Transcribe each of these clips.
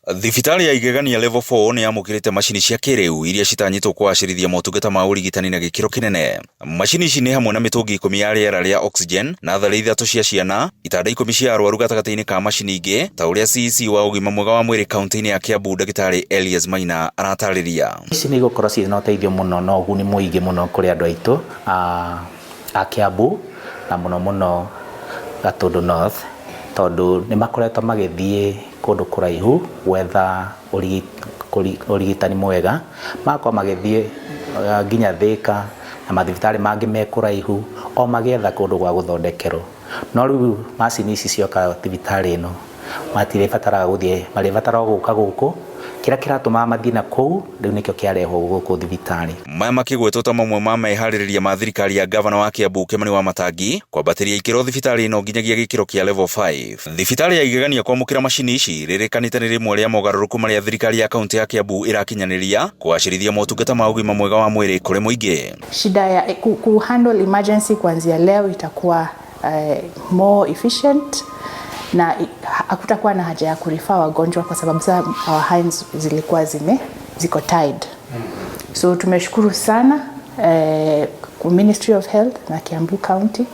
Thibitari ya Igegania Level 4 ni yamukirite macini cia kiriu iria citanyitwo kwacirithia motungata ma urigitani na gikiro kinene. Macini ici ni hamwe na mitungi 10 ya riera ria oxygen na thari 3 cia ciana, itanda 10 cia arwaru gatagati-ini ka macini ingi, ta uria CEC wa ugima mwega wa mwiri kaunti-ini ya Kiambu Ndagitari Elias Maina aratariria. Ici ni gukorwo ciina uteithio muno na uguni muingi muno kuri andu aitu a Kiambu na muno Gatundu North, tondu ni makoretwo magithie kundu kuraihu gwetha urigitani mwega, makwa magithie nginya Thika na mathibitari mangi me kuraihu o magietha kundu gwa guthondekerwo. No riu macini ici cioka thibitari ino matire batara guthie, mari batara guka guku, kira kiratuma mathie na kou riu nikyo kiarehwo guku thibitari. Maya makigwetwo ta mamwe ma mehaririria ma thirikari ya gavana wa Kiambu Kimani Wamatangi kwambatiria ikiro thibitari ino nginyagia gikiro kia level 5. Thibitari ya Igegania kwamukira macini ici ririkanite ni rimwe ria mogaruruku maria thirikari ya kaunti ya Kiambu irakinyaniria kwacirithia motungata ma ugima mwega wa mwiri kuri muingi. Shida ya handle emergency kuanzia leo itakuwa more efficient na hakutakuwa na haja ya kurifa wagonjwa kwa sababu our hands zilikuwa ziko tied. So tumeshukuru sana Ministry of Health na Kiambu County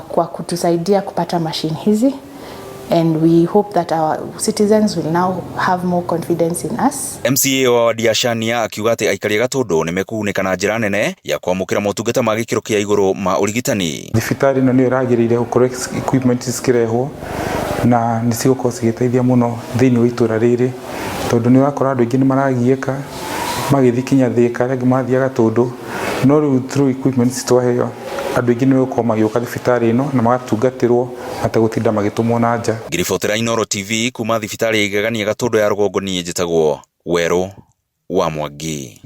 kwa kutusaidia kupata machine hizi, and we hope that our citizens will now have more confidence in us. MCA wa Diashania akiuga ati aikari Gatundu ni mekuuneka na njira nene ya kwamukira motungata ma gikiro kia iguru ma urigitani. Thibitari ino ni iragirire gukorwo equipment cikirehwo na ni cigukorwo cigiteithia muno thiini wa itura riri, tondu ni wakora andu ingi ni maragieka magithikinya Thika, arĩa mathiaga Gatundu, no riu through equipment citwaheo andu ingi ni gukorwo magioka thibitari ino na magatungatirwo atagutinda magitumwo na nja. Ngiribotera Inooro TV kuma thibitari ya Igegania Gatundu ya Rugongo, nie njitagwo Weru wa Mwangi.